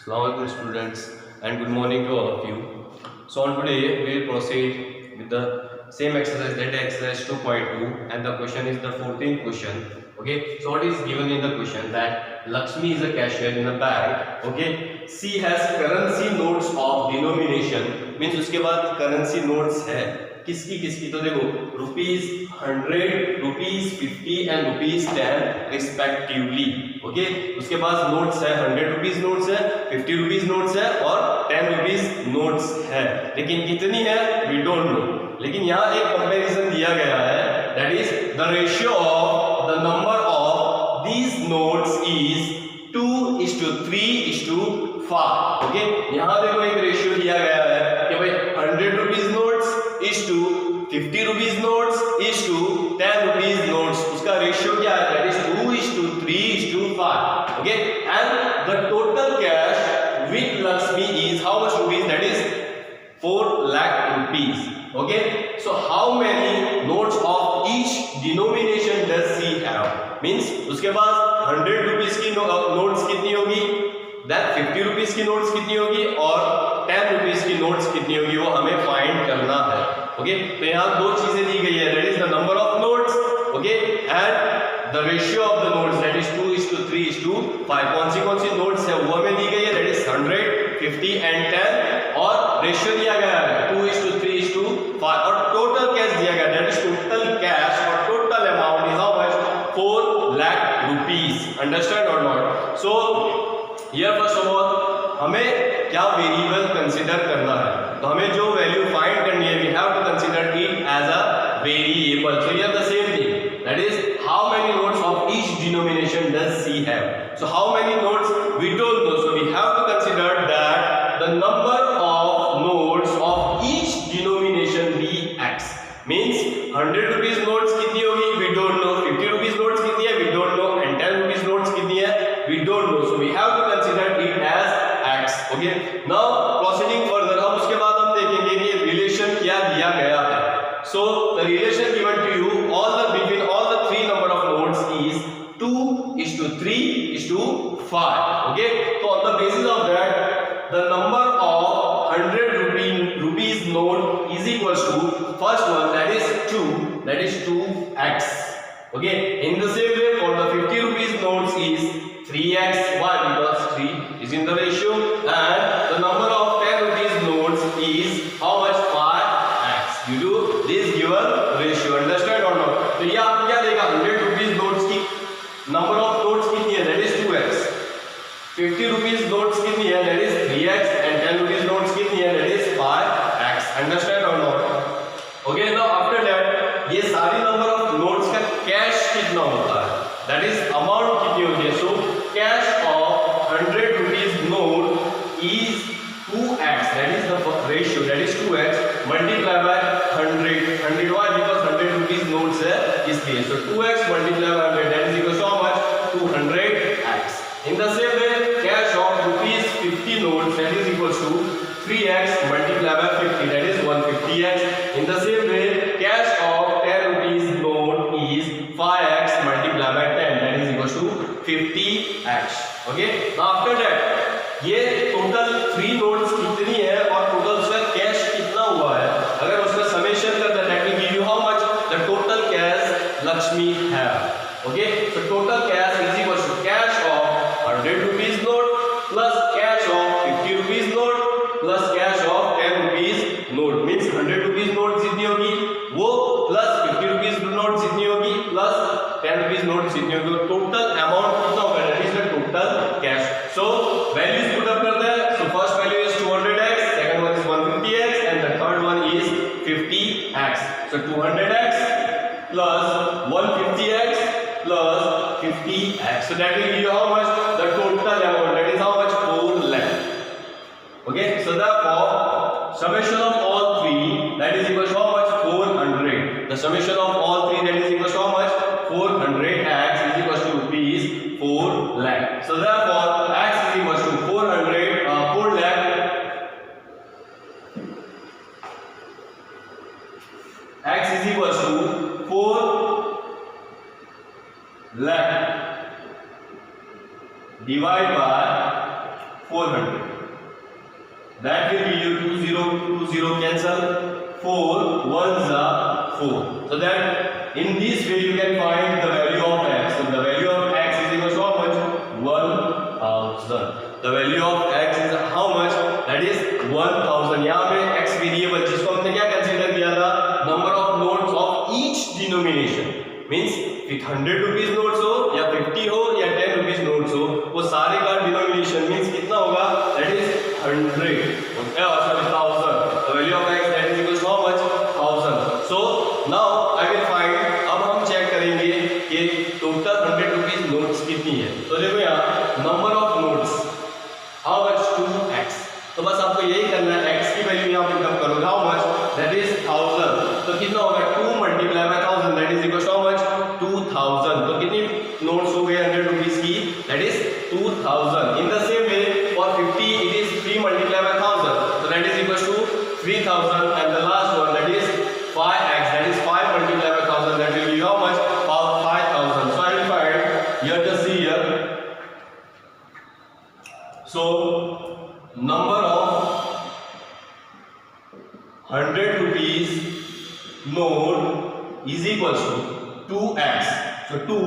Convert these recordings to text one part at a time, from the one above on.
Assalamualaikum students and good morning to all of you. So on today we will proceed with the same exercise, that exercise 2.2, and the question is the 14th question. Okay, so what is given in the question that Lakshmi is a cashier in a bank. Okay, she has currency notes of denomination, means उसके बाद currency notes है किसकी किसकी, तो देखो ₹100, ₹50 and ₹10 respectively. Okay, उसके पास notes है, ₹100 notes है, ₹50 नोट्स है और ₹10 नोट्स है, लेकिन कितनी है वी डोंट नो. लेकिन यहाँ एक कंपैरिजन दिया गया है, that is the ratio of the number of these notes is 2:3:5. Okay, यहाँ देखो एक रेशियो दिया गया है कि भाई ₹100 notes is to ₹50 notes is to ₹10 notes. उसका रेशियो क्या है, that is 2:3:5. Okay, and the total cash with Lakshmi is how much rupees, that is 4 lakh rupees. Okay, so how many notes of each denomination does she have, means उसके पास ₹100 की notes कितनी होगी, then ₹50 की notes कितनी होगी और ₹10 की notes कितनी होगी, वो हमें फाइंड करना है. ओके, तो यहाँ दो चीजें दी गई है, that is the number of notes, okay, and the ratio of the notes, that is 2:3:5. कौन सी नोट्स है वो हमें दी गई है, that is 100, 50 and 10, और रेशियो दिया गया है 2:3:5 और टोटल कैश दिया गया, that is total cash और total amount is how much, 4 lakh rupees. Understand or not? So here first of all हमें क्या वेरिएबल कंसीडर करना है, तो हमें जो वैल्यू फाइंड करनी है we have to consider it as a variable. So here the same thing, that is how many notes of each denomination does she have. So how many notes we don't know, so we have to consider that the number of notes of each denomination be x, means ₹100 notes कितनी होगी we don't know, ₹50 notes कितनी है we don't know, and ₹10 notes कितनी है we don't know, so we have to consider it as x. Okay, now proceeding further, अब उसके बाद हम देखेंगे कि रिलेशन क्या दिया गया है. So the relation given to you, between all the three number of notes is 2:3:5. Okay, so on the basis of that, the number of ₹100 note is equals to first one, that is 2x. Okay, in the same way for the ₹50 notes is 3x. Why? Because 3 is in the ratio, and the number of ₹10 notes is how much, 5x, due to this given ratio. Understand or not? तो ये आपको क्या देगा, ₹100 notes की number of notes कितनी है, that is 2x. ₹50 notes कितनी है, that is 3x, and ₹10 notes कितनी है, दैट इज 5x. अंडरस्टैंड और not? Okay, now after that ये सारी नंबर ऑफ नोट्स का कैश कितना होता है, दैट इज अमाउंट कितनी होती है. So cash of ₹100 note is 2x, that is the ratio, that is 2x multiplied by 100. Why? Because ₹100 notes है इसलिए. So 2x multiplied by 100, that is equal to how much, 200x. In the same way, cash of ₹50 notes, that is equal to 3x multiplied by 50, that is 150x. In the same way, cash of ₹10 note is 5x multiplied by 10, that is equal to 50x. Okay, now after that ये total 3 notes कितनी है और total उसका cash कितना हुआ है, अगर उसका समेशन करते हैं, that will give you how much, the total cash Lakshmi have. Okay, so total cash is equal to cash of ₹100 note plus cash of ₹50 note plus cash of ₹10 note, means ₹100 note जितनी होगी वो plus ₹50 note जितनी होगी plus ₹10 note जितनी होगी, total amount कितना होगा, that is the total cash. So values put up करते हैं. So first value is 200x, second one is 150x, and the third one is 50x. So 200x plus 150x plus 50x. So that will give you how much, the total amount, that is how much, 4 lakh. Okay, so therefore summation of all three, that is equal to how much, 400. The summation of all three, that is equal to how much, 400x is equal to ₹4 lakh. So therefore x is equal to 4 lakh. X is equal to 4 lakh divided by 400. that will give you 2 0 cancel, 4 1s are 4. So that in this way you can find the value of x. So the value of x is equal to how much? 1000. The value of x is how much? That is 1000. यहाँ पे x variable जिसको हमने क्या consider किया था? Number of notes of each denomination. Means 100 rupees notes हो या 50 हो या 10 रुपीस नोट्स हो, वो सारे का डिनोमिनेशन मींस कितना होगा? That is 100. Okay, or sorry, 1000. The value of x that is equal to how much? 1000. So now I will find. अब हम चेक करेंगे कि टोटल 100 रुपीस नोट्स कितनी है. तो देखो यहाँ number of notes how much? 2x. तो बस आपको यही करना है, x की वैल्यू यहाँ पे कम करोगे how much? That is 1000. तो कितना होगा? 2 multiplied by 1000 that is equal to how much? 2000. तो कितनी नोट्स हो गए 100 रुपीस की? That is 2000. In the same way for 50 it is 3 multiplied by 1000. So that is equal to 3000. And the last one that is 5x. That is 5 multiplied by 1000. That will be how much? 5000. So I will find here, just see here. So number of 100 rupees note is equal to 2x. So 2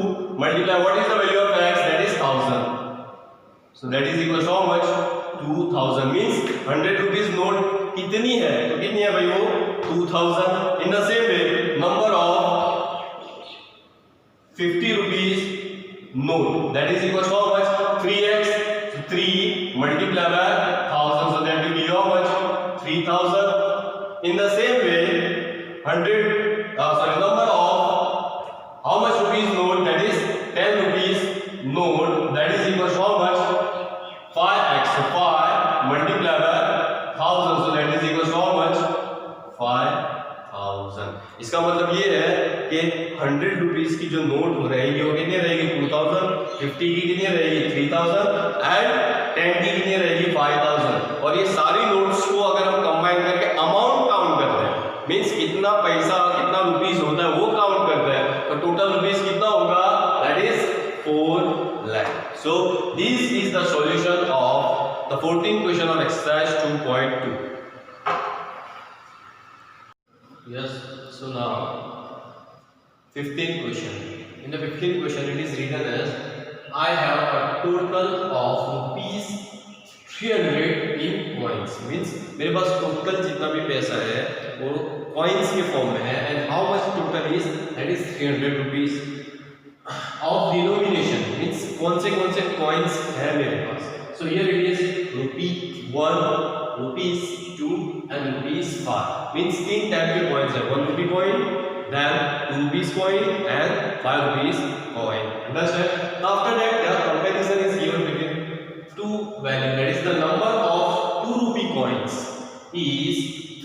multiply what is the value of x? That is 1000. So that is equal to how much? 2000. Means 100 rupees note कितनी है? तो कितनी है भाई वो? 2000. In the same way number of 50 rupees note that is equal to how much? 3x. 3 multiplied by 1000, so that will be how much? 3000. In the same way number of how much rupees note? That is 10 rupees note that is equal to how much? 5x. So 5 multiplied by 1000, so that is equal to how much? 5000. इसका मतलब ये है कि 100 rupees की जो note हो रहेगी वो कितनी रहेगी? 2000. 50 की कितनी रहेगी? 3000. एंड 10 की कितनी रहेगी? 5000. और ये सारी नोट्स को अगर हम कंबाइन करके अमाउंट काउंट करते हैं, मींस कितना पैसा कितना रुपीस होता है वो काउंट करते हैं, तो टोटल रुपीस कितना होगा? That is 4 lakh. So this is the solution of the 14th question of exercise 2.2. Yes, so now 15th question. In the 15th question it is written as I have a total of rupees 300 in coins. Means मेरे पास total जितना भी पैसा है वो coins के form में है. And how much total is? That is 300 rupees. Of denomination means कौन से coins है मेरे पास. So here it is rupee 1, rupees 2 and rupees 5. Means तीन टाइप के coins है. 1 rupee coin, then 2 rupees coin and 5 rupees coin. Understand? Now after that the comparison is given between two values. That is the number of 2 rupee coins is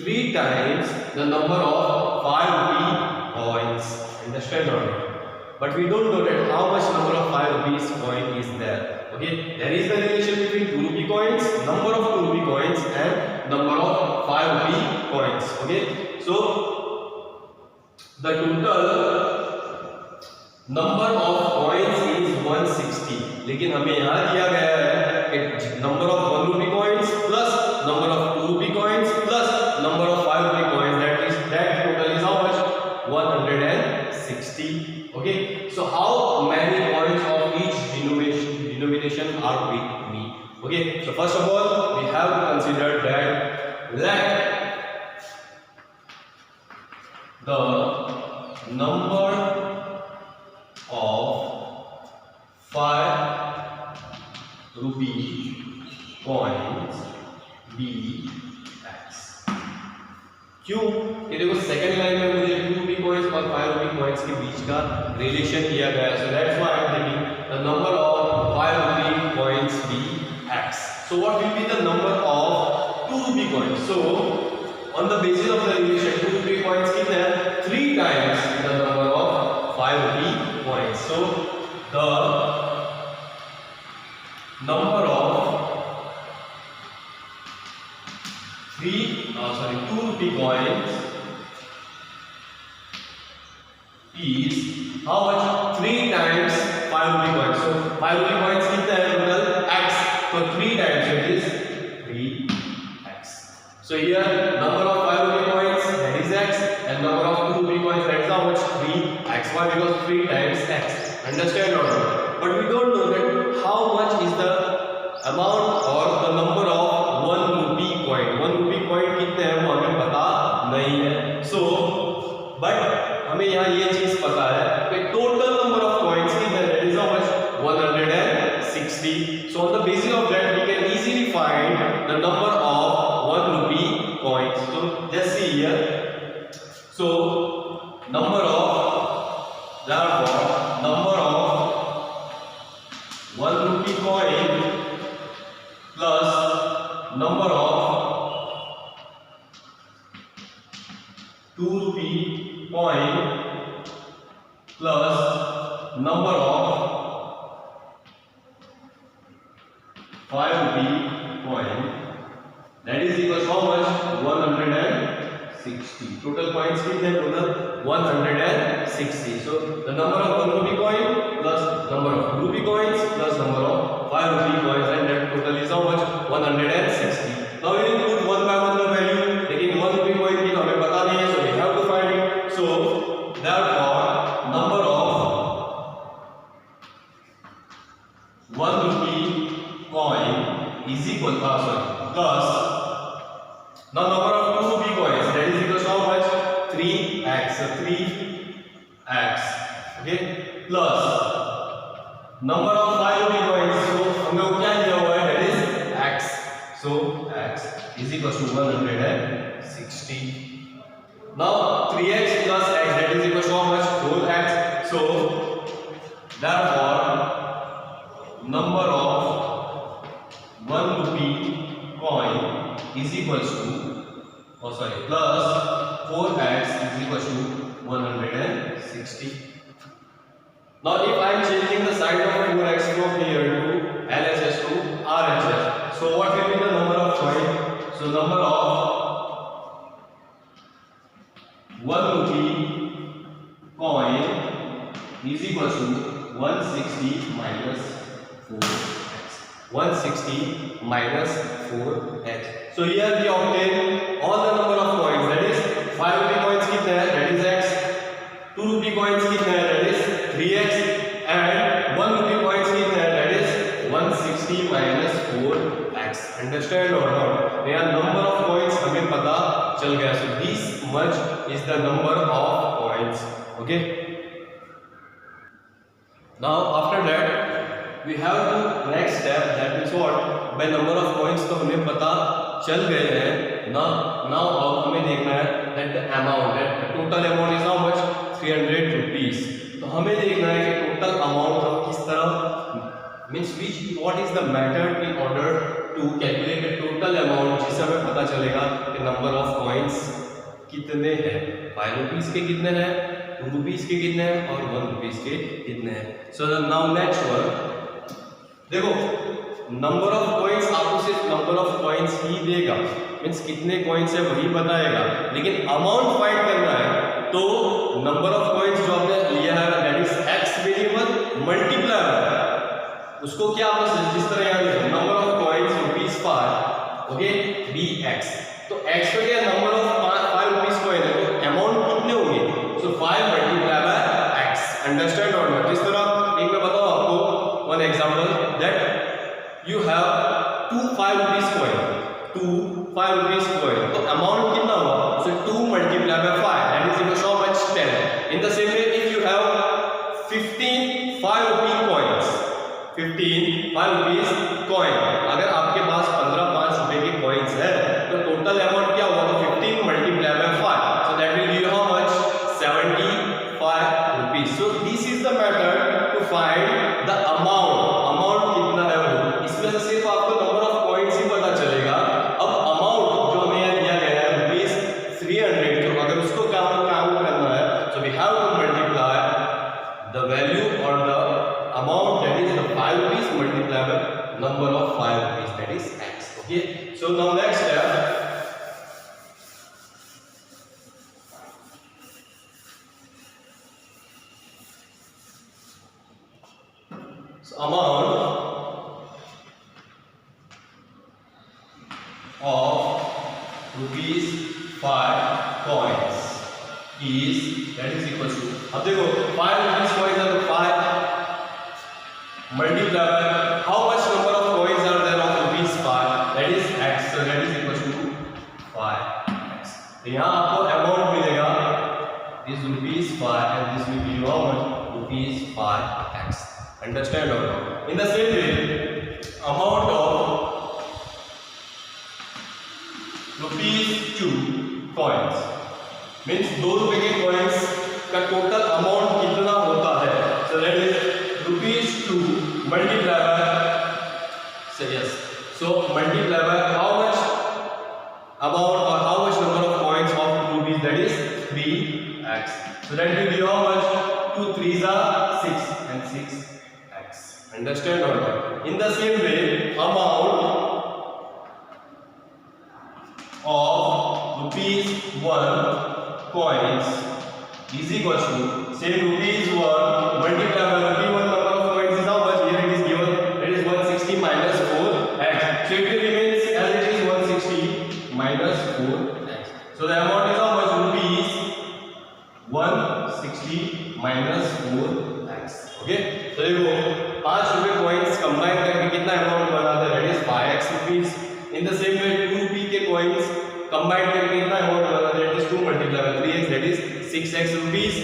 3 times the number of 5 rupee coins. Understand or not? But we don't know that how much number of 5 rupees coin is there. Okay, there is the relation between 2 rupee coins, number of 2 rupee coins and number of 5 rupee coins. Okay, so the total number of coins is 160. लेकिन हमें यहाँ दिया गया है कि number of 1 rupee coins plus number of 2 rupee coins plus number of 5 rupee coins. That total is how much? 160. Okay, so how many coins of each denomination are with me? Okay, so first of all we have to consider that let the number of 5 rupee coins be x. क्यों? ये देखो second line में मुझे 2 rupee coins और 5 rupee coins के बीच का relation दिया गया है. So that's why I am taking the number of 5 rupee coins be x. So what will be the number of 2 rupee coins? So on the basis of the relation 2 rupee coins कितने हैं? 3 times the number of 5 rupee coins. So the number of 2 rupee coins is how much? 3 times 5 rupee coins. So 5 rupee coins कितना है total? X. So 3 times it is 3x. So here number of 5 rupee coins, that is x, and number of 2 rupee coins, that is how much? 3x. Why? Because 3 times x. Understand or not? But we don't know that how much is the amount or the number of 1 rupee coin. 1 rupee coin कितने हैं वो हमें पता नहीं है. So but हमें यहाँ ये चीज पता है कि total number of coins कितने, that is how much? 160. So on the basis of that we can easily find the number of 1 rupee coins. So just see here. So number of, therefore number of 1 rupee coin plus number of 2 rupee coin plus number of 5 rupee coin, that is equal to how much? 160. Total coins कितने? Total 160. So the number of 1 rupee coin plus number of 2 rupee coins plus number of 5 rupee coins, and that total is how much? 160. Now we need to put one by one the value. लेकिन 1 rupee coin की हमें पता नहीं है, so we have to find it. So therefore number of 1 rupee coin is equal plus now number of 2 rupee coins, that is equal to how much? 3x. So 3x, okay, plus number of 5 rupee coins. So हमने वो क्या लिया हुआ है? That is x. So x is equal to 160. Now 3x plus x, that is equal to how much? 4x. So therefore number of 1 rupee coin is equal to plus 4x is equal to 160. Now if I am changing the sign of 4x from here to LHS to RHS, so what will be the number of coin? So number of 1 rupee coin is equal to 160 minus 4x. 160 minus 4x. So here we obtain all the number of coins, that is 5 rupee coins कितने हैं? That is x. 2 rupee coins कितने हैं? That is 3x. And 1 rupee coins कितने हैं? That is 160 minus 4x. Understand or not? यहाँ number of coins हमें पता चल गया. So this much is the number of coins. Okay. Now after that we have to next step, that is what? by number of coins तो हमें पता चल गए हैं ना. now अब हमें देखना है that the amount, that the total amount is how much? 300 rupees. तो हमें देखना है कि total amount हम किस तरह means what is the method in order to calculate the total amount, जिससे हमें पता चलेगा कि number of coins कितने हैं. 5 rupees के कितने हैं, 2 rupees के कितने हैं और 1 rupees के कितने हैं. So now next one, देखो नंबर ऑफ कॉइन्स आपको सिर्फ नंबर ऑफ कॉइन्स ही देगा, मींस कितने कॉइन्स है वही बताएगा, लेकिन अमाउंट फाइंड करना है तो नंबर ऑफ कॉइन्स जो आपने लिया है that is x variable multiply उसको क्या आपने जिस तरह याद रखो number of coins rupees 5 okay be x. तो एक्स का क्या नंबर ऑफ 5 रुपीस कॉइन है तो अमाउंट कितने होंगे? सो 5 मल्टीप्लाई बाय एक्स. अंडरस्टैंड और नॉट? इस तरह एक मैं बताऊं आपको one example that you have 2 5 rupees coin, 2 5 rupees coin, तो amount कितना हुआ? so 2 multiplied by 5 that is equal to how much? 10. in the same way if you have 15 5 rupee coins, 15 5 rupees coin, अगर आपके पास 15 5 रुपए के coins है तो total amount क्या होगा? 15 multiplied by 5 so that will give you how much? 75 rupees. so this is the method to find the amount कितना है वो. इसमें से सिर्फ आपको नंबर ऑफ कॉइन्स ही पता चलेगा. अब अमाउंट जो हमें दिया गया है रुपीस 300, तो अगर उसको काउंट करना है so we have to multiply the value or the amount that is the 5 rupees multiplied by number of 5 rupees that is x. okay, so now next step, so amount of rupees 5 coins is that is equal to, अब देखो 5 rupees coins are 5 multiply by how much number of coins are there of rupees 5, that is x, so that is equal to 5x. तो यहाँ आपको amount मिलेगा this rupees 5 and this will be how much rupees 5x. Understand or not? In the same way, amount of rupees 2 coins means 2 रुपए के coins का total amount कितना होता है, so that is rupees 2 multiply by, so yes, so multiply by how much amount or how much number of coins of 2 rupees, that is 3x, so that will be how much 2 3s are 6 and 6x. Understand or not? In the same way, amount of rupees 1 coins is equal to, say rupees 1 multiply by rupees 1 number of coins is how much, here it is given, that is 160 minus 4x, so it remains as it is 160 minus 4x, so the amount is how much, rupees 160 minus 4x. okay, so देखो 5 रुपए coins combine करके कितना amount बनाते हैं, that is 5x rupees. in the same way 2 रुपए के coins combine करके कितना amount बनाते हैं, that is 2 multiply by 3x, that is 6x rupees,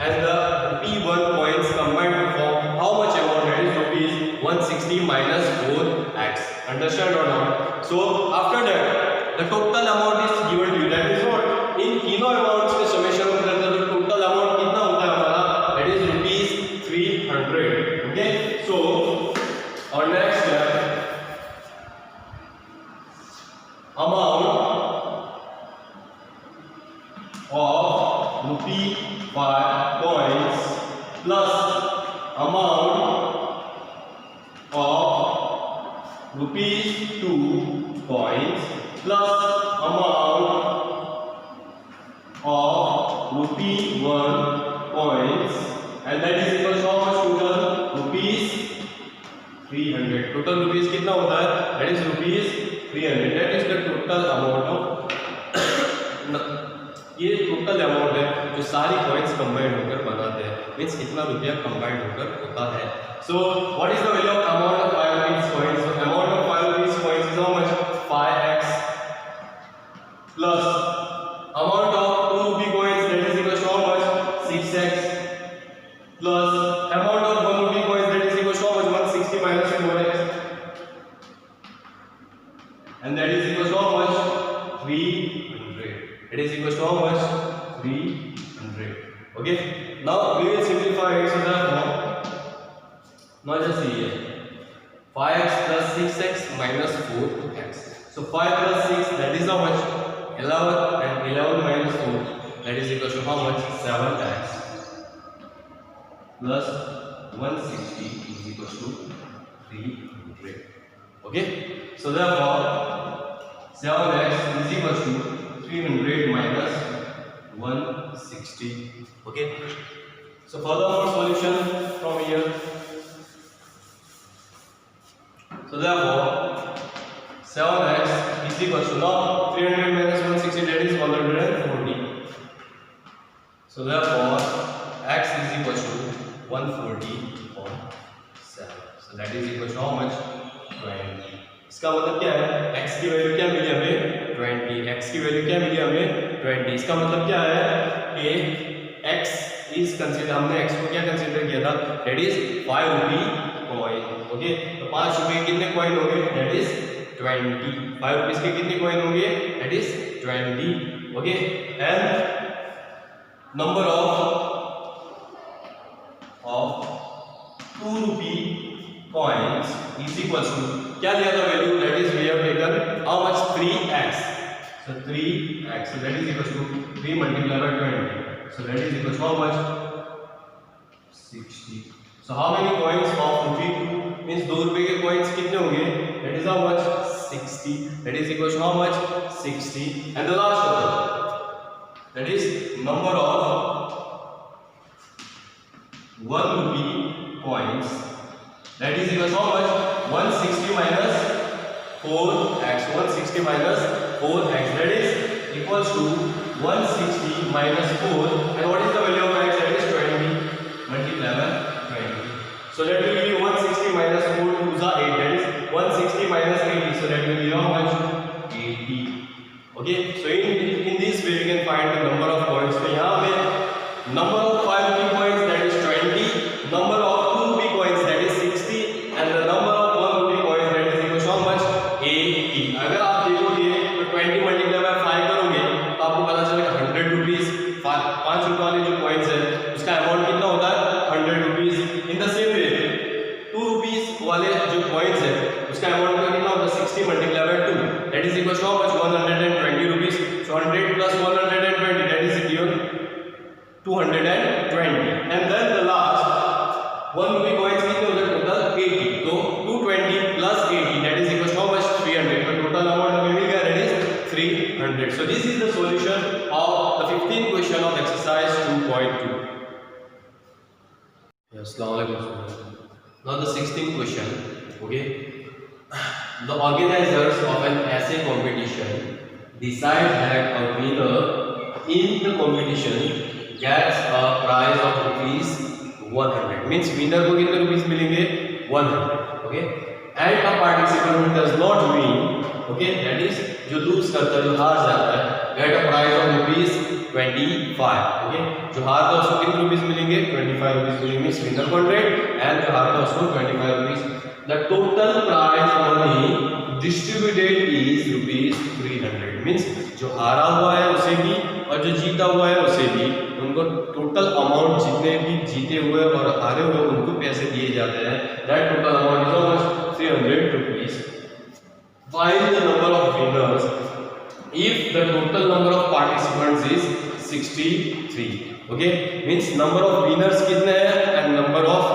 and the P1 coins combined to form how much amount, that is rupees 160 minus 4x. Understand or not? So after that the total amount is given to you, that is what, in तीनों amounts के summation करते हैं तो total amount कितना होता है हमारा, that is rupees 300. okay, so our next step, amount of rupee 5 coins plus amount of rupees 2 coins plus amount of rupee 1 coins, and that is equal to how much total, rupees 300. total rupees कितना होता है, that is rupees 300. that is the total amount of ये total amount है जो सारी coins combined होकर बनाते हैं, मींस कितना रुपया कंबाइंड होकर होता है. So what is the value of amount of 5 rupees coins, so amount of 5 rupees coins is how much, 5x plus amount of 2 rupee coins, that is equal to how much, 6x plus amount of 1 rupee coins, that is equal to how much, 160 minus 4x, and that is equal to how much, 300. it is equal to how much, 300. okay, now we will simplify it, so therefore now just see here 5x plus 6x minus 4x, so 5 plus 6, that is how much, 11, and 11 minus 4, that is equal to how much, 7x plus 160 is equal to 300. okay, so therefore 7x is equal to 300 minus 160. okay, so furthermore solution from here, so therefore 7x is equal to, now 300 minus 160, that is 140, so therefore x is equal to 140 on 7, so that is equal to how much, 20. इसका मतलब क्या है, x की value क्या मिली हमें, 20, x की value क्या मिली हमें, 20. इसका मतलब क्या है कि x इज कंसीडर, हमने x को क्या कंसीडर किया था, that is 5 rupee coin. Okay, तो 5 रुपए कितने कॉइन होंगे, दैट इज 20. 5 रुपीस के कितने कॉइन होंगे, that is 20. Okay, and number of 2 rupee coins is equal to, क्या दिया था value, that is we have taken how much, 3x, so 3x, so that is equal to 3 multiplied by 20, so that is equal to how much, 60. so how many coins of rupee 2 means 2 रुपए के coins कितने होंगे, that is how much, 60, that is equal to how much, 60. and the last one, that is number of 1 rupee coins, that is equal to how much, 160 minus 4x, 160 160 minus 4x, that is equals to 160 minus 4, and what is the value of x? That is 20 multiplied by 20. So that will be 160 minus 4 to the 8, that is 160 minus 80, so that will be how much? 80. Okay, so in this way we can find the number of points. So यहाँ हमें number of 5 rupee coins, that is 20, number of 2 rupee coins, that is 60, and the number of 1 rupee coins, that is equal to how much? 80. अगर आप देखोगे तो 20 multiply by 5 करोगे तो आपको पता चलेगा 100 रुपीज, 5 रुपए वाले जो कॉइन्स है उसका अमाउंट कितना होता है? 100 rupees. In the same way 2 rupees वाले जो कॉइन्स है उसका अमाउंट कितना होता है? 60 multiply by 2, that is equal to how much? 120 rupees. So 100 plus 120, that is given 220. And then the last 1 rupee coins कितने होते हैं? टोटल 80. तो 220 plus 80, that is equal to how much? 300. तो टोटल अमाउंट हमें मिल गया, that is 300. So this is the solution of the 15th question of exercise 2.2. Yes, now the 16th question. Okay. The organizers of an essay competition decide that a winner in the competition gets a prize of rupees 100. Means winner को कितने rupees मिलेंगे? 100. Okay. And a participant who does not win, okay, that is जो lose करता है, जो हार जाता है, get a prize of rupees 25. Okay. जो हारता है उसको कितने रुपीस मिलेंगे? 25 रुपीस मिलेंगे. Means winner को 100 and जो हारता है उसको 25 rupees. The total prize money distributed is rupees 300. Means जो हारा हुआ है उसे भी और जो जीता हुआ है उसे भी, उनको टोटल अमाउंट जितने भी जीते हुए और हारे हुए उनको पैसे दिए जाते हैं. That total amount is how much? 300 rupees. Find the number of winners if the total number of participants is 63. Okay, means number of winners कितने हैं and number of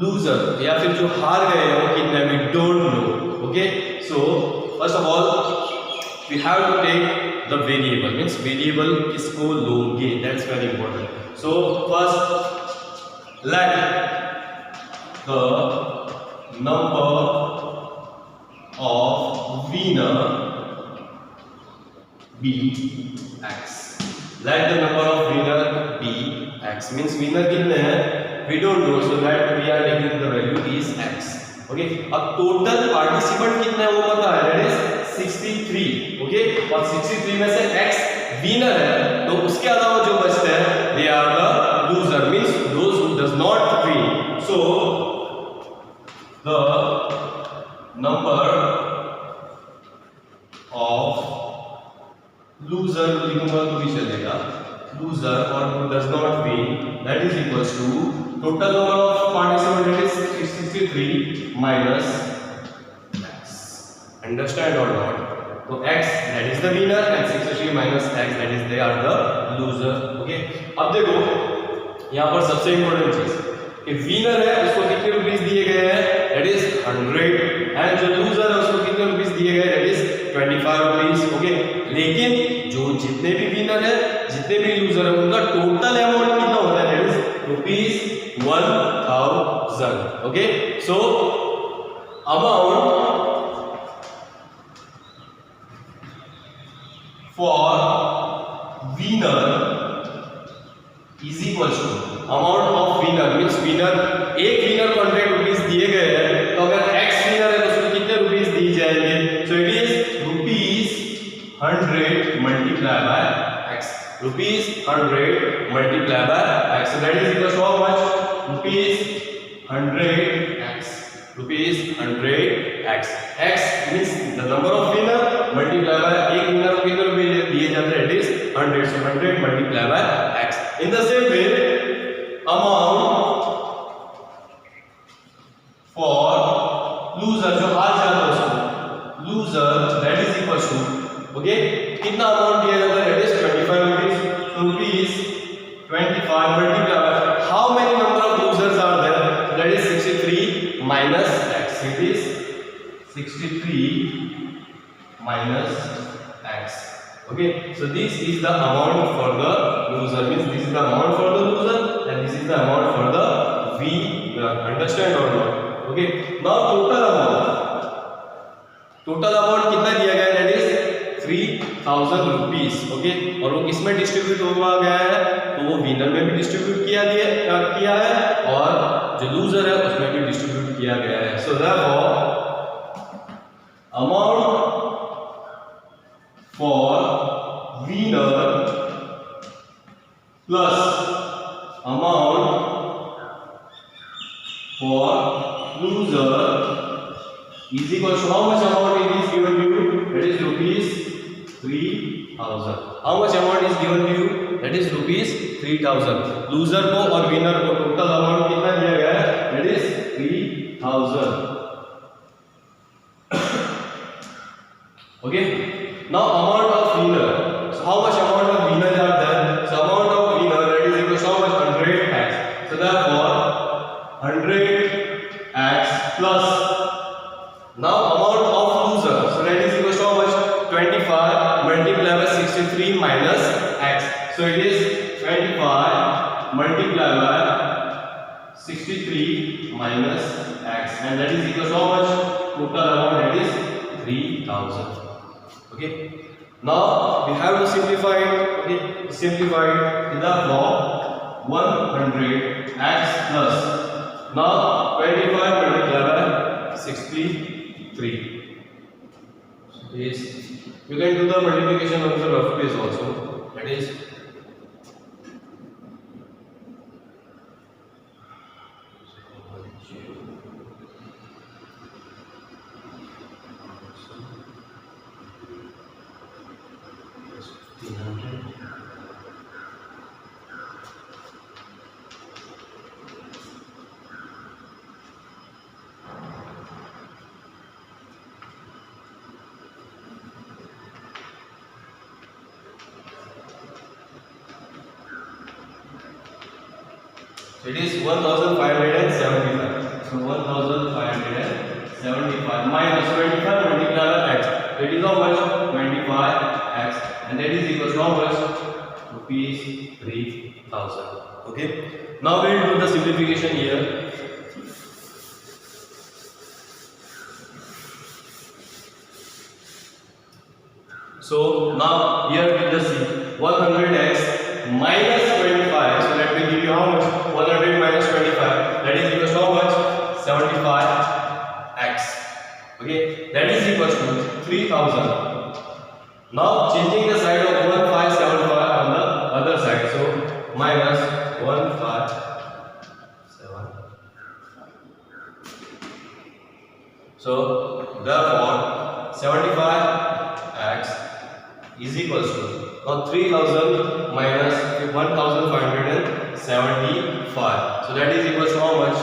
लूजर या फिर जो हार गए हैं वो कितने? We don't know. Okay, so first of all we have to take the variable. Means variable किसको लोगे, that's very important. So first let the number of winner be x. Let the number of winner be x. Means winner कितने हैं? We don't know, so that we are taking the value is x. Okay. अब total participant कितना है वो पता है, that is 63. Okay. और 63 में से x winner है, तो उसके अलावा जो बचते हैं they are the loser. Means those who does not win. So the number of loser लिखूंगा तो भी चलेगा. Loser or who does not win, that is equals to total number of participants, that is 63 minus x. Understand or not? So x, that is the winner, and 63 minus x, that is they are the loser. Okay. अब देखो यहाँ पर सबसे important चीज कि winner है उसको कितने रुपीस दिए गए हैं? that is 100. एंड जो लूजर है उसको कितने रुपीस दिए गए? that is 25 rupees. ओके. लेकिन जो जितने भी विनर है जितने भी लूजर है उनका टोटल अमाउंट कितना होता है? that is rupees 1000. Okay. So amount for winner is equal to amount of winner. Means winner, एक विनर को 100 रुपीस दिए गए हैं, तो अगर एक्स विनर है तो उसको कितने रुपीस दिए जाएंगे? So it is rupees 100 multiply by x. Rupees 100 multiply by x. That is equal to how much? Rupees 100x. Rupees 100x. x means the number of winner multiply by एक winner को कितने रुपए दिए जाते हैं? It is 100. So 100 multiply by x. In the same way amount for loser, जो हार जाता है उसको loser, that is equal to, okay, कितना अमाउंट दिया जाता है? That is 25 rupees. So rupees 25 multiply by how many number of losers are there? That is 63 minus x. It is 63 minus x. Okay, so this is the amount for the loser. Means this is the amount for the loser and this is the amount for the winner. Understand or not? Okay, now total amount. Total amount कितना दिया गया है? 3000 rupees. Okay, और वो किसमें distribute हुआ गया है, तो वो विनर में भी डिस्ट्रीब्यूट किया है और जो लूजर है उसमें भी डिस्ट्रीब्यूट किया गया है। So therefore amount for winner plus amount for loser is equal to how much amount it is given to you, that is rupees 3000. How much amount is given to you, that is rupees 3000. loser को और winner को total amount कितना दिया गया है, that is 3000. Okay, now amount of winner. So how much amount of winner are there? So amount of winner, that is equal to how much, 100x. So therefore 100x plus now amount of loser, so that is equal to how much, 25 multiplied by 63 minus x. So it is 25 multiplied by 63 minus x, and that is equal to how much, total amount, that is 3000. Okay, now we have to simplify it. Okay, simplify it in the form 100x plus now 25 multiplied by 63. So is, you can do the multiplication on the rough page also, that is it is 1575. So 1575 minus 25 multiplied by x. That is how much, 25x, and that is equal to how much, rupees 3000. Okay, now we will do the simplification here. So now here we just see 100x minus 25. So let me give you how much, 100 minus 25, that is equal to how much, 75x. Okay, that is equal to 3000. Now changing the side of 1575 on the other side, so minus 157. So therefore 75x is equal to, now 3000 minus 1575, so that is equal to how much,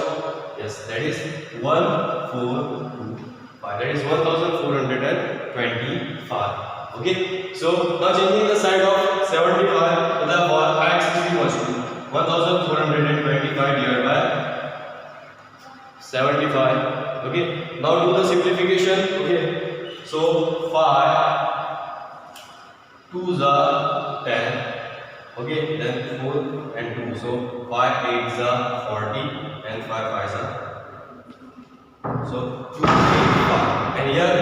yes, that is 1425, that is 1425. Okay, so now changing the side of 75, so therefore x is equal to 1425 divided by 75. Okay, now do the simplification. Okay, so 5 2s are 10. Okay, then 4 and 2, so 5 8s are 40 and 5 5s are, so 285, and here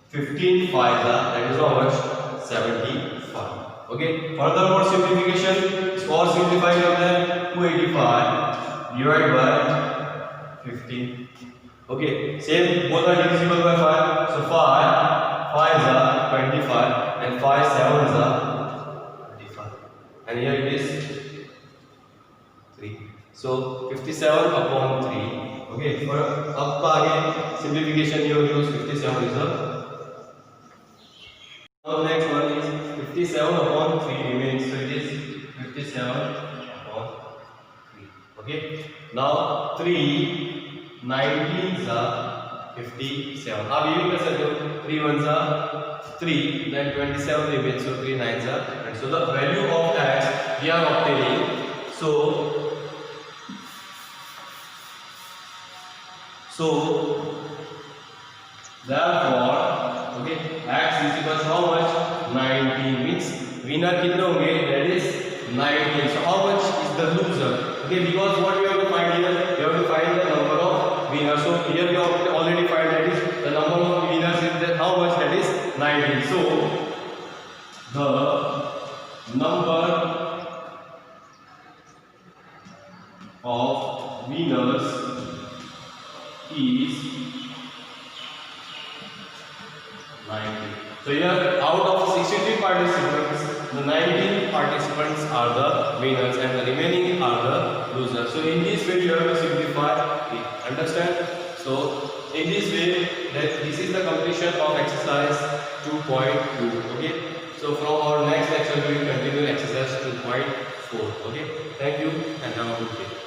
15 5s are, that is how much, 75. Okay, furthermore simplification, for simplifying of them, 285 divided by 15. Okay, same, both are divisible by 5, so 5 5s are 25 and 5 7s are 25, and here it is 3, so 57 upon 3. Okay, for up again simplification you use 57 is a, now next one is 57 upon 3 remains, so it is 57 upon 3. Okay, now 3 19s are 57. अब ये भी कर सकते हो, 3 1s are 3, then 27 remains, so 3 9s are, and so the value of x we are obtaining, so therefore, okay, x is equal to how much, 19, means winner कितने होंगे, that is 19. So how much is the loser? Okay, because what we have to find here, we have to find the number of winners. So here we have already find, that is the number of winners is that how much, that is 90. So the number of winners is 90. So here out of 63 participants, the 19 participants are the winners and the remaining are the losers. So in this way you have to simplify it. Understand? So in this way, that this is the completion of exercise 2.2. Okay. So from our next lecture we will continue exercise 2.4. Okay. Thank you and have a good day.